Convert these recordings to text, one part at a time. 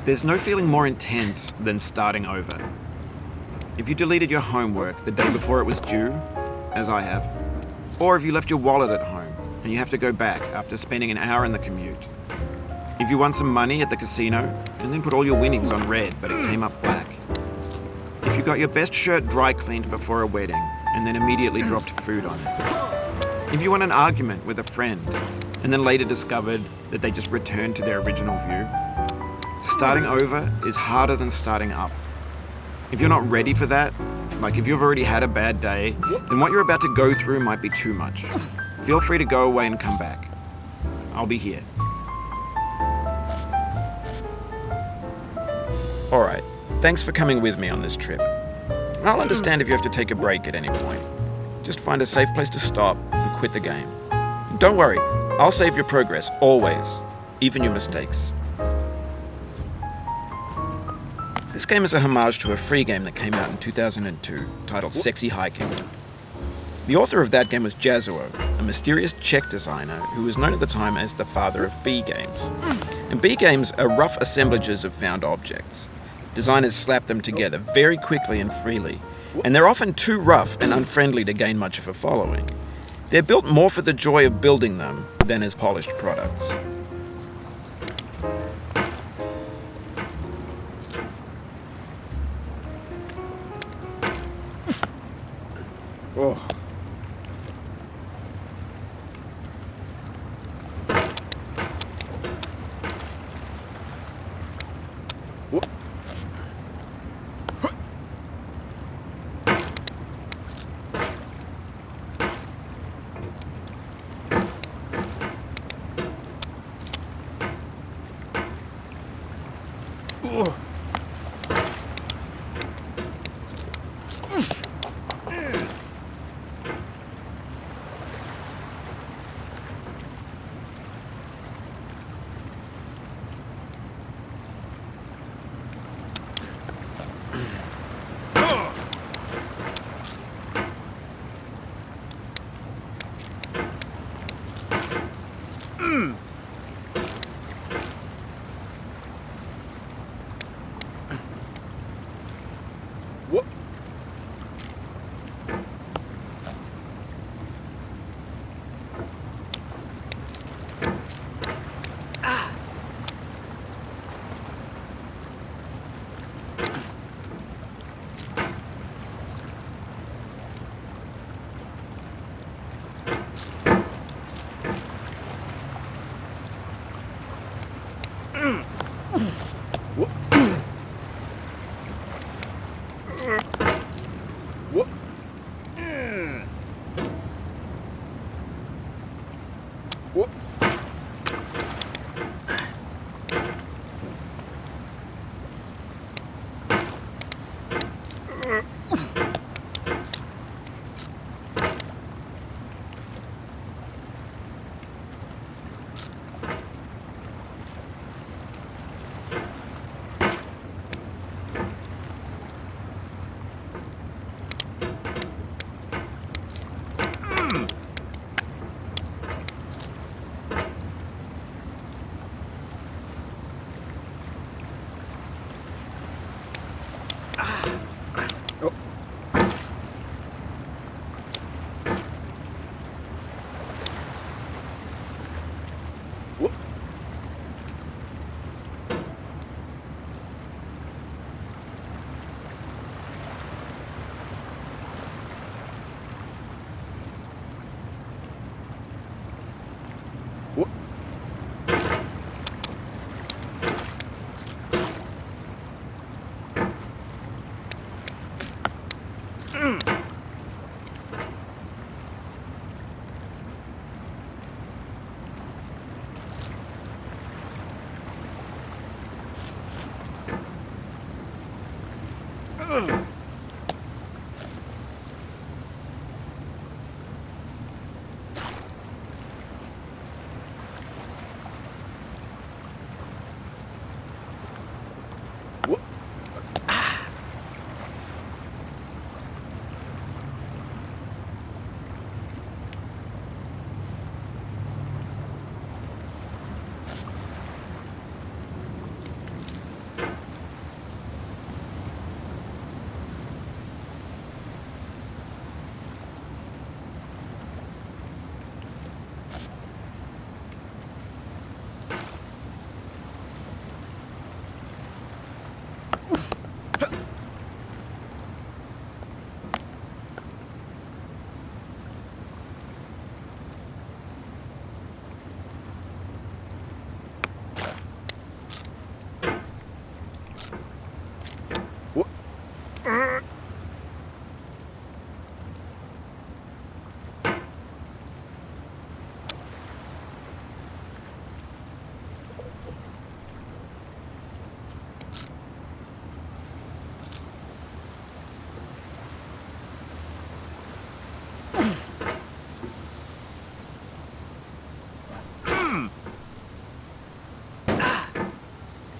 There's no feeling more intense than starting over. If you deleted your homework the day before it was due, as I have, or if you left your wallet at home and you have to go back after spending an hour in the commute. If you won some money at the casino and then put all your winnings on red but it came up black. If you got your best shirt dry cleaned before a wedding and then immediately dropped food on it. If you won an argument with a friend and then later discovered that they just returned to their original view. Starting over is harder than starting up. If you're not ready for that, like if you've already had a bad day, then what you're about to go through might be too much. Feel free to go away and come back. I'll be here. Alright, thanks for coming with me on this trip. I'll understand if you have to take a break at any point. Just find a safe place to stop and quit the game. Don't worry, I'll save your progress, always, even your mistakes. This game is a homage to a free game that came out in 2002, titled Sexy Hiking. The author of that game was Jazzuo, a mysterious Czech designer who was known at the time as the father of B games. And B games are rough assemblages of found objects. Designers slap them together very quickly and freely, and they're often too rough and unfriendly to gain much of a following. They're built more for the joy of building them than as polished products. Oh.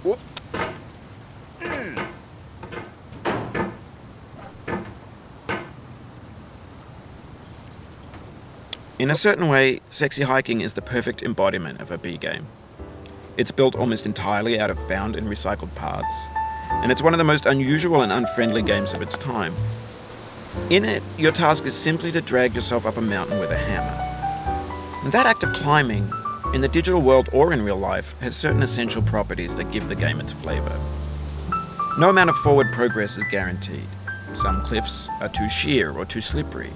Whoop. In a certain way, Sexy Hiking is the perfect embodiment of a B game. It's built almost entirely out of found and recycled parts, and it's one of the most unusual and unfriendly games of its time. In it, your task is simply to drag yourself up a mountain with a hammer. And that act of climbing, in the digital world or in real life, has certain essential properties that give the game its flavour. No amount of forward progress is guaranteed. Some cliffs are too sheer or too slippery,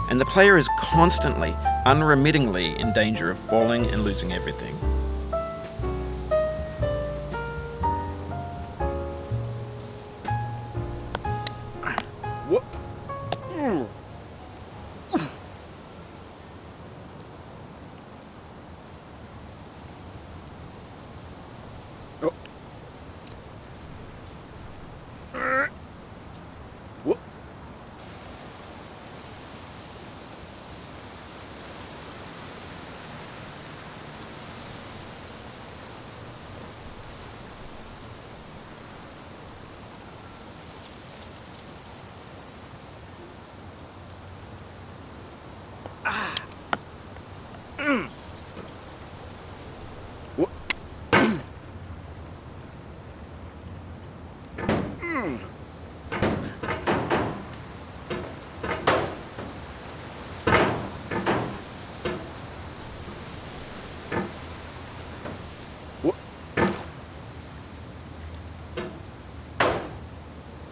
and the player is constantly, unremittingly in danger of falling and losing everything. Whoop. Oh. Whoop. Whoop. Whoop.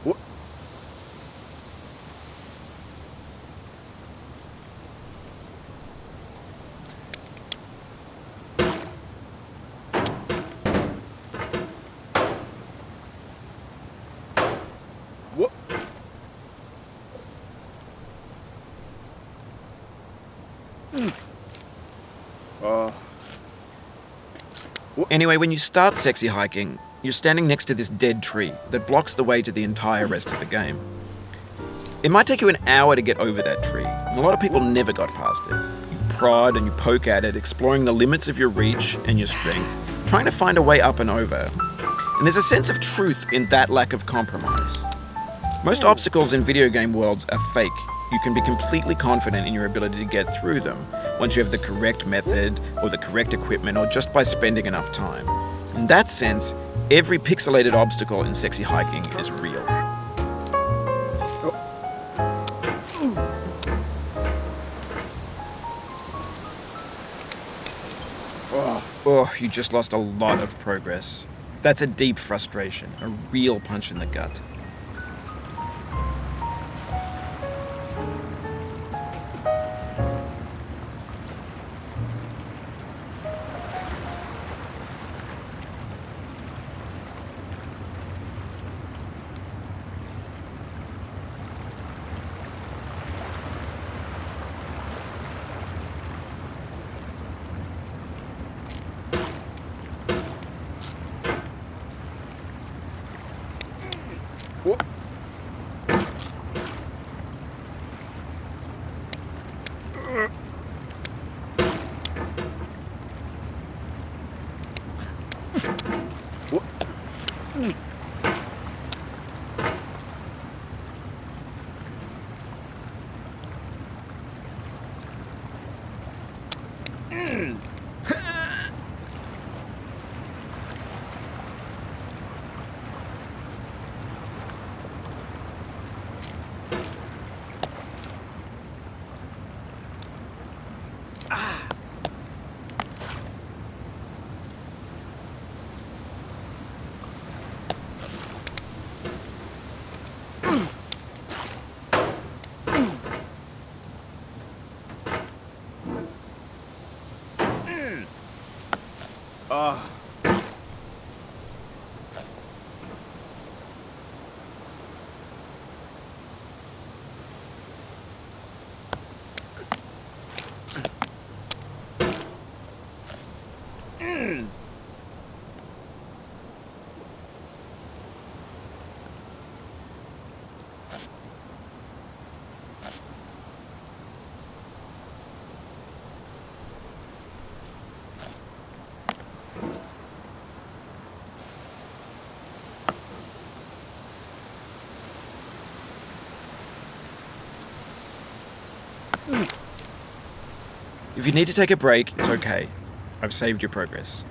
Whoop. Whoop. Uh. Anyway, when you start Sexy Hiking, you're standing next to this dead tree that blocks the way to the entire rest of the game. It might take you an hour to get over that tree, and a lot of people never got past it. You prod and you poke at it, exploring the limits of your reach and your strength, trying to find a way up and over. And there's a sense of truth in that lack of compromise. Most obstacles in video game worlds are fake. You can be completely confident in your ability to get through them once you have the correct method or the correct equipment or just by spending enough time. In that sense, every pixelated obstacle in Sexy Hiking is real. Oh, you just lost a lot of progress. That's a deep frustration, a real punch in the gut. Whoop. Whoop. If you need to take a break, it's okay. I've saved your progress.